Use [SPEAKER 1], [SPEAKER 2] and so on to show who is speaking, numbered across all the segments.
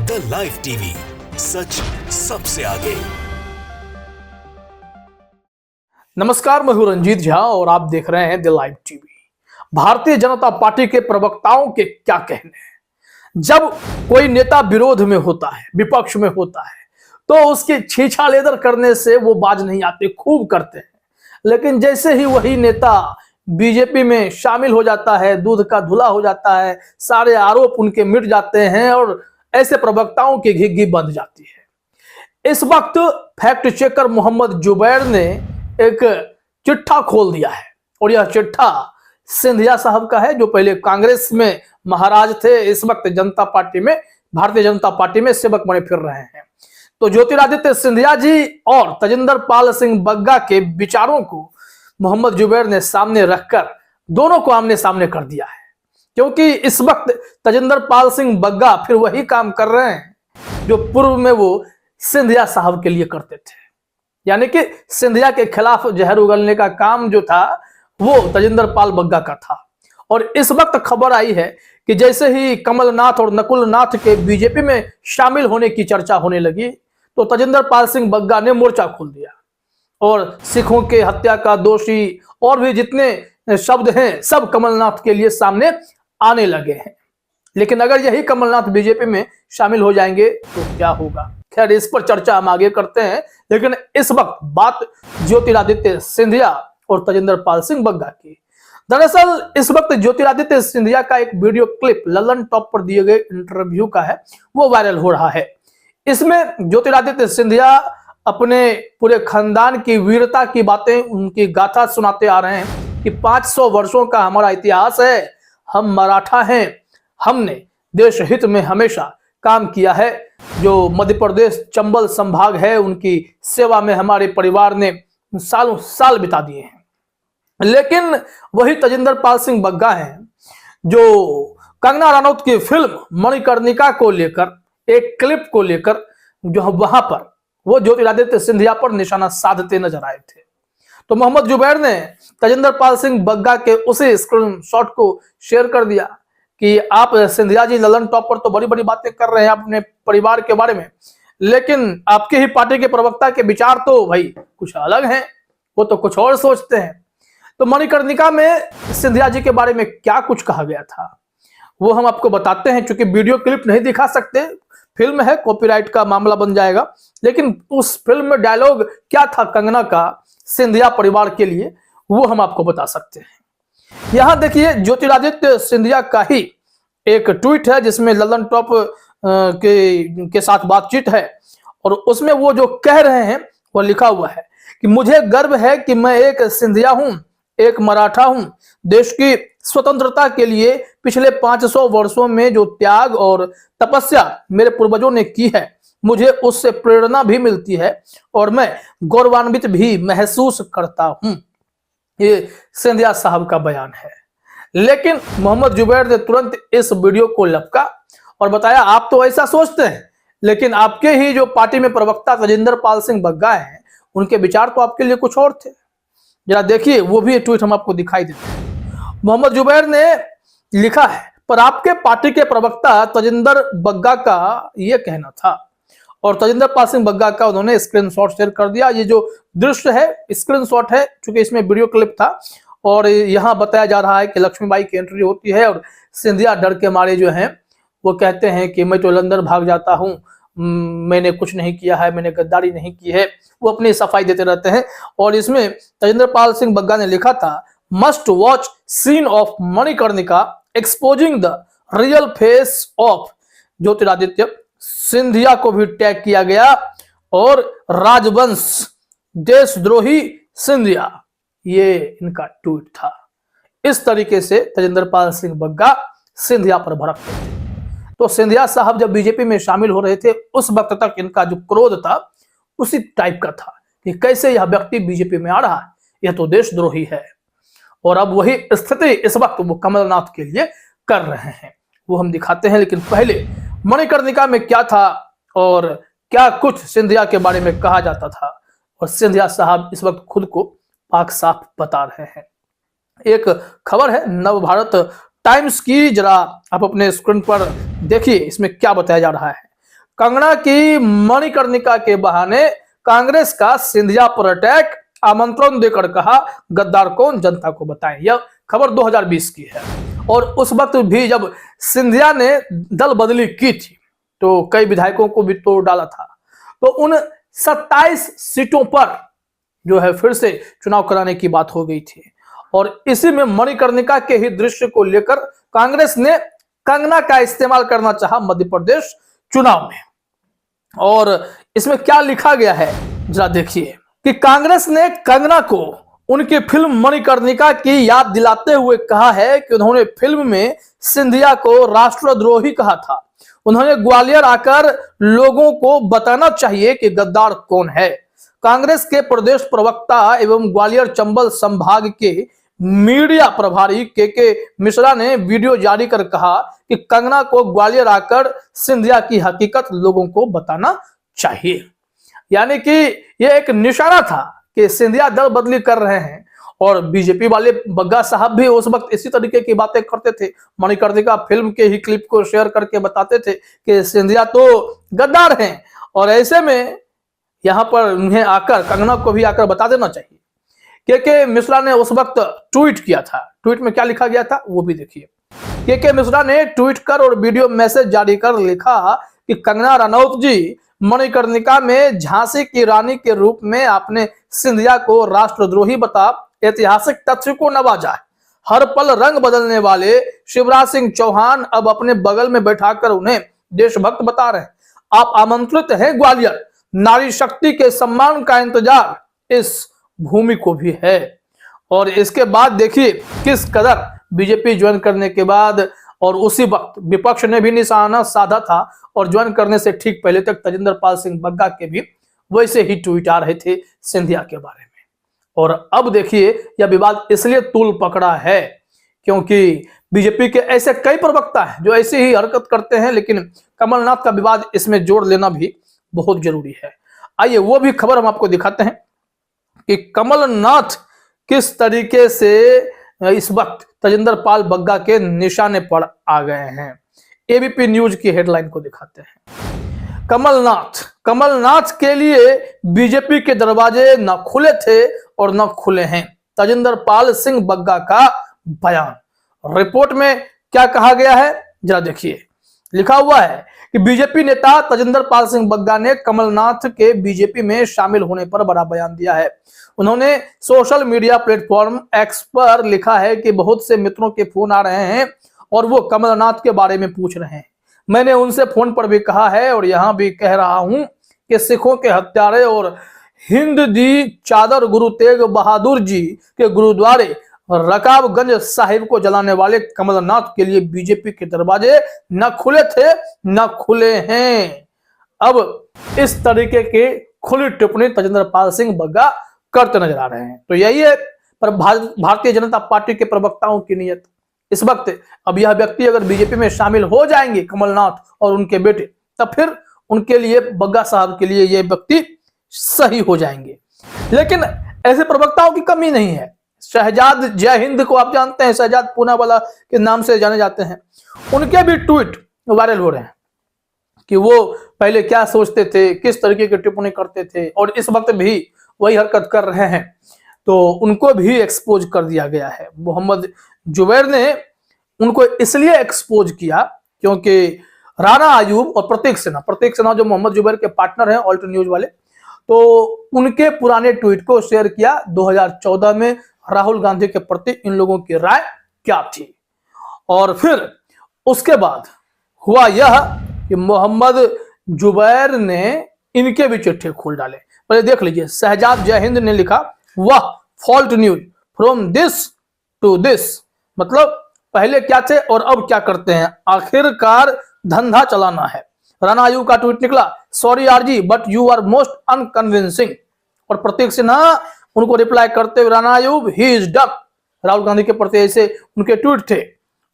[SPEAKER 1] The live TV, सच सबसे आगे।
[SPEAKER 2] नमस्कार, मैं हूं रंजीत झा और आप देख रहे हैं the live TV. Bharatiya Janata party के प्रवक्ताओं के क्या कहने हैं। जब कोई नेता विरोध में होता है, विपक्ष में होता है, तो उसके छीछा लेदर करने से वो बाज नहीं आते, खूब करते हैं। लेकिन जैसे ही वही नेता बीजेपी में शामिल हो जाता है, दूध का धुला हो जाता है, सारे आरोप उनके मिट जाते हैं और ऐसे प्रवक्ताओं की घिघी बंध जाती है। इस वक्त फैक्ट चेकर मोहम्मद जुबैर ने एक चिट्ठा खोल दिया है और यह चिट्ठा सिंधिया साहब का है, जो पहले कांग्रेस में महाराज थे, इस वक्त जनता पार्टी में, भारतीय जनता पार्टी में सेवक बने फिर रहे हैं। तो ज्योतिरादित्य सिंधिया जी और तजिंदर पाल सिंह बग्गा के विचारों को मोहम्मद जुबैर ने सामने रखकर दोनों को आमने सामने कर दिया है, क्योंकि इस वक्त तजिंदर पाल सिंह बग्गा फिर वही काम कर रहे हैं जो पूर्व में वो सिंधिया साहब के लिए करते थे। यानी कि सिंधिया के खिलाफ जहर उगलने का काम जो था वो तजिंदर पाल बग्गा का था। और इस वक्त खबर आई है कि जैसे ही कमलनाथ और नकुलनाथ के बीजेपी में शामिल होने की चर्चा होने लगी, तो तजिंदर पाल सिंह बग्गा ने मोर्चा खोल दिया और सिखों के हत्या का दोषी और भी जितने शब्द हैं सब कमलनाथ के लिए सामने आने लगे हैं। लेकिन अगर यही कमलनाथ बीजेपी में शामिल हो जाएंगे तो क्या होगा, खैर इस पर चर्चा हम आगे करते हैं। लेकिन इस वक्त बात ज्योतिरादित्य सिंधिया और तजिंदर पाल सिंह बग्गा की। दरअसल इस वक्त ज्योतिरादित्य सिंधिया का एक वीडियो क्लिप ललन टॉप पर दिए गए इंटरव्यू का है, वो वायरल हो रहा है। इसमें ज्योतिरादित्य सिंधिया अपने पूरे खानदान की वीरता की बातें, उनकी गाथा सुनाते आ रहे हैं कि 500 वर्षों का हमारा इतिहास है, हम मराठा हैं, हमने देश हित में हमेशा काम किया है, जो मध्य प्रदेश चंबल संभाग है उनकी सेवा में हमारे परिवार ने सालों साल बिता दिए हैं। लेकिन वही तजिंदर पाल सिंह बग्गा हैं जो कंगना रनौत की फिल्म मणिकर्णिका को लेकर, एक क्लिप को लेकर, जो वहां पर वो ज्योतिरादित्य सिंधिया पर निशाना साधते नजर आए थे। तो मोहम्मद जुबैर ने तजिंदर पाल सिंह बग्गा के उसी स्क्रीनशॉट को शेयर कर दिया कि आप सिंधिया जी ललन टॉप पर तो बड़ी बड़ी बातें कर रहे हैं अपने परिवार के बारे में, लेकिन आपके ही पार्टी के प्रवक्ता के विचार तो भाई कुछ अलग हैं, वो तो कुछ और सोचते हैं। तो मणिकर्णिका में सिंधिया जी के बारे में क्या कुछ कहा गया था वो हम आपको बताते हैं। चूंकि वीडियो क्लिप नहीं दिखा सकते, फिल्म है, कॉपीराइट का मामला बन जाएगा, लेकिन उस फिल्म में डायलॉग क्या था कंगना का सिंधिया परिवार के लिए वो हम आपको बता सकते हैं। यहां देखिए, ज्योतिरादित्य सिंधिया का ही एक ट्वीट है जिसमें ललन टॉप के साथ बातचीत है और उसमें वो जो कह रहे हैं वो लिखा हुआ है कि मुझे गर्व है कि मैं एक सिंधिया हूं, एक मराठा हूं। देश की स्वतंत्रता के लिए पिछले 500 वर्षों में जो त्याग और तपस्या मेरे पूर्वजों ने की है, मुझे उससे प्रेरणा भी मिलती है और मैं गौरवान्वित भी महसूस करता हूं। ये सिंधिया साहब का बयान है। लेकिन मोहम्मद जुबैर ने तुरंत इस वीडियो को लपका और बताया आप तो ऐसा सोचते हैं, लेकिन आपके ही जो पार्टी में प्रवक्ता तजिंदर पाल सिंह बग्गा हैं, उनके विचार तो आपके लिए कुछ और थे। जरा देखिए, वो भी ट्वीट हम आपको दिखाई देते हैं। मोहम्मद जुबैर ने लिखा है, पर आपके पार्टी के प्रवक्ता तजिंदर बग्गा का यह कहना था, और तजिंदर पाल सिंह बग्गा का उन्होंने स्क्रीनशॉट शेयर कर दिया। ये जो दृश्य है स्क्रीनशॉट है, चूंकि इसमें वीडियो क्लिप था और यहां बताया जा रहा है कि लक्ष्मीबाई की एंट्री होती है और सिंधिया डर के मारे जो हैं वो कहते हैं कि मैं तो लंदन भाग जाता हूं, मैंने कुछ नहीं किया है, मैंने गद्दारी नहीं की है, वो अपनी सफाई देते रहते हैं। और इसमें तजिंदर पाल सिंह बग्गा ने लिखा था, must watch scene of Manikarnika exposing the real face of Jyotiraditya Scindia को भी टैग किया गया और राजवंश देशद्रोही सिंधिया, ये इनका ट्वीट था। इस तरीके से तजिंदर पाल सिंह बग्गा सिंधिया पर भड़कते थे। तो सिंधिया साहब जब बीजेपी में शामिल हो रहे थे उस वक्त तक इनका जो क्रोध था उसी टाइप का था कि कैसे यह व्यक्ति बीजेपी में आ रहा है, यह तो देशद्रोही है। और अब वही स्थिति इस वक्त वो कमलनाथ के लिए कर रहे हैं, वो हम दिखाते हैं। लेकिन पहले मणिकर्णिका में क्या था और क्या कुछ सिंधिया के बारे में कहा जाता था, और सिंधिया साहब इस वक्त खुद को पाक साफ बता रहे हैं। एक खबर है नवभारत टाइम्स की, जरा आप अपने स्क्रीन पर देखिए इसमें क्या बताया जा रहा है। कंगना की मणिकर्णिका के बहाने कांग्रेस का सिंधिया पर अटैक, आमंत्रण देकर कहा गद्दार कौन जनता को बताएं। यह खबर 2020 की है और उस वक्त भी जब सिंधिया ने दल बदली की थी तो कई विधायकों को भी तोड़ डाला था। तो उन 27 सीटों पर जो है फिर से चुनाव कराने की बात हो गई थी और इसी में मणिकर्णिका के ही दृश्य को लेकर कांग्रेस ने कंगना का इस्तेमाल करना चाहा मध्य प्रदेश चुनाव में। और इसमें क्या लिखा गया है जरा देखिए कि कांग्रेस ने कंगना को उनकी फिल्म मणिकर्णिका की याद दिलाते हुए कहा है कि उन्होंने फिल्म में सिंधिया को राष्ट्रद्रोही कहा था। उन्होंने ग्वालियर आकर लोगों को बताना चाहिए कि गद्दार कौन है। कांग्रेस के प्रदेश प्रवक्ता एवं ग्वालियर चंबल संभाग के मीडिया प्रभारी के मिश्रा ने वीडियो जारी कर कहा कि कंगना को ग्वालियर आकर सिंधिया की हकीकत लोगों को बताना चाहिए। यानी कि यह एक निशाना था कि सिंधिया दल बदली कर रहे हैं और बीजेपी वाले बग्गा साहब भी उस वक्त इसी तरीके की बातें करते थे। मणिकर्णिका फिल्म के ही क्लिप को शेयर करके बताते थे कि सिंधिया तो गद्दार हैं और ऐसे में यहां पर उन्हें आकर कंगना को भी आकर बता देना चाहिए। के मिश्रा ने उस वक्त ट्वीट किया था। ट्वीट में क्या लिखा गया था वो भी देखिए। के मिश्रा ने ट्वीट कर और वीडियो मैसेज जारी कर लिखा कि कंगना रनौत जी, मणिकर्णिका में झांसी की रानी के रूप में आपने सिंधिया को राष्ट्रद्रोही बता ऐतिहासिक तथ्य को नवाजा है। हर पल रंग बदलने वाले शिवराज सिंह चौहान अब अपने बगल में बैठाकर उन्हें देशभक्त बता रहे हैं। आप आमंत्रित हैं ग्वालियर। नारी शक्ति के सम्मान का इंतजार इस भूमि को भी है। और इसके बाद देखिए किस कदर बीजेपी ज्वाइन करने के बाद और उसी वक्त विपक्ष ने भी निशाना साधा था और ज्वाइन करने से ठीक पहले तक तजिंदर पाल सिंह बग्गा के भी वैसे ही ट्वीट आ रहे थे सिंधिया के बारे में। और अब देखिए यह विवाद इसलिए तूल पकड़ा है क्योंकि बीजेपी के ऐसे कई प्रवक्ता हैं जो ऐसे ही हरकत करते हैं, लेकिन कमलनाथ का विवाद इसमें जोड़ लेना भी बहुत जरूरी है। आइए वो भी खबर हम आपको दिखाते हैं कि कमलनाथ किस तरीके से इस वक्त तजिंदर पाल बग्गा के निशाने पर आ गए हैं। एबीपी न्यूज की हेडलाइन को दिखाते हैं। कमलनाथ के लिए बीजेपी के दरवाजे न खुले थे और न खुले हैं, तजिंदर पाल सिंह बग्गा का बयान। रिपोर्ट में क्या कहा गया है जरा देखिए। लिखा हुआ है कि बीजेपी नेता तजिंदर पाल सिंह बग्गा ने कमलनाथ के बीजेपी में शामिल होने पर बड़ा बयान दिया है। उन्होंने सोशल मीडिया प्लेटफॉर्म एक्स पर लिखा है कि बहुत से मित्रों के फोन आ रहे हैं और वो कमलनाथ के बारे में पूछ रहे हैं। मैंने उनसे फोन पर भी कहा है और यहां भी कह रहा हूं कि सिखों के हत्यारे और हिंद दी चादर गुरु तेग बहादुर जी के गुरुद्वारे रकाबगंज साहिब को जलाने वाले कमलनाथ के लिए बीजेपी के दरवाजे न खुले थे न खुले हैं। अब इस तरीके की खुली टिप्पणी तजिंदर पाल सिंह बग्गा करते नजर आ रहे हैं। तो यही है पर भारतीय जनता पार्टी के प्रवक्ताओं की नीयत इस वक्त। अब यह व्यक्ति अगर बीजेपी में शामिल हो जाएंगे कमलनाथ और उनके बेटे, तब फिर उनके लिए बग्गा साहब के लिए ये व्यक्ति सही हो जाएंगे। लेकिन ऐसे प्रवक्ताओं की कमी नहीं है। शहजाद जय हिंद को आप जानते हैं, शहजाद पूनावाला के नाम से जाने जाते हैं। उनके भी ट्वीट वायरल हो रहे हैं कि वो पहले क्या सोचते थे, किस तरीके की टिप्पणी करते थे और इस वक्त भी वही हरकत कर रहे हैं। तो उनको भी एक्सपोज कर दिया गया है। मोहम्मद जुबैर ने उनको इसलिए एक्सपोज किया क्योंकि राणा आयूब और प्रतीक सिन्हा जो मोहम्मद जुबैर के पार्टनर हैं ऑल्ट न्यूज वाले, तो उनके पुराने ट्वीट को शेयर किया। 2014 में राहुल गांधी के प्रति इन लोगों की राय क्या थी। और फिर उसके बाद हुआ यह कि मोहम्मद जुबैर ने इनके भी चिट्ठे खोल डाले। पहले देख लीजिए, शहजाद जय हिंद ने लिखा, वाह fault news from this to this, मतलब पहले क्या थे और अब क्या करते हैं, आखिरकार धंधा चलाना है। राणा आयूब का ट्वीट निकला, sorry RG but you are most unconvincing. और प्रतीक सिन्हा उनको रिप्लाई करते हुए, Rana Ayyub he is done. Rahul Gandhi के प्रति ऐसे उनके ट्वीट थे।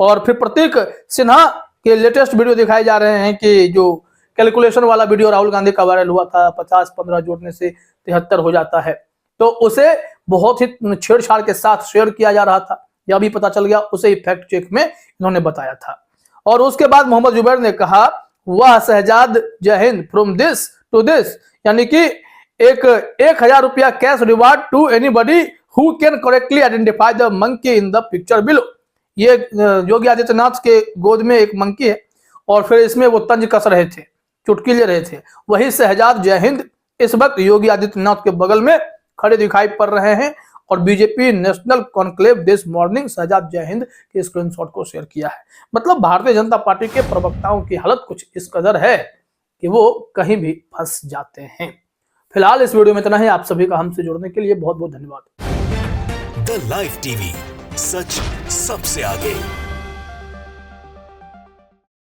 [SPEAKER 2] और फिर प्रतीक सिन्हा के लेटेस्ट वीडियो दिखाए जा रहे हैं कि जो कैलकुलेशन वाला वीडियो राहुल गांधी का वायरल हुआ था, 50-15 जोड़ने से 73 हो जाता है, तो उसे बहुत ही छेड़छाड़ के साथ शेयर किया जा रहा था। यह भी पता चल गया, उसे ही फैक्ट चेक में इन्होंने बताया था। और उसके बाद मोहम्मद जुबैर ने कहा, वह Shehzad Jai Hind from this to this, यानी कि एक 1000 रुपया cash reward to anybody who can correctly identify the monkey in the picture below. ये योगी आदित्यनाथ के गोद में एक मंकी है और फिर इसमें वो तंज कस रहे थे, चुटकी ले रहे थे। वही शहजाद जय हिंद इस वक्त योगी आदित्यनाथ के बगल में खड़े दिखाई पड़ रहे हैं और BJP national conclave this morning Shehzad Jai Hind के स्क्रीनशॉट को शेयर किया है। मतलब भारतीय जनता पार्टी के प्रवक्ताओं की हालत कुछ इस कदर है कि वो कहीं भी फंस जाते हैं। फिलहाल इस वीडियो में इतना ही। आप सभी का हमसे जुड़ने के लिए बहुत बहुत धन्यवाद।
[SPEAKER 1] द लाइव टीवी, सच सबसे आगे।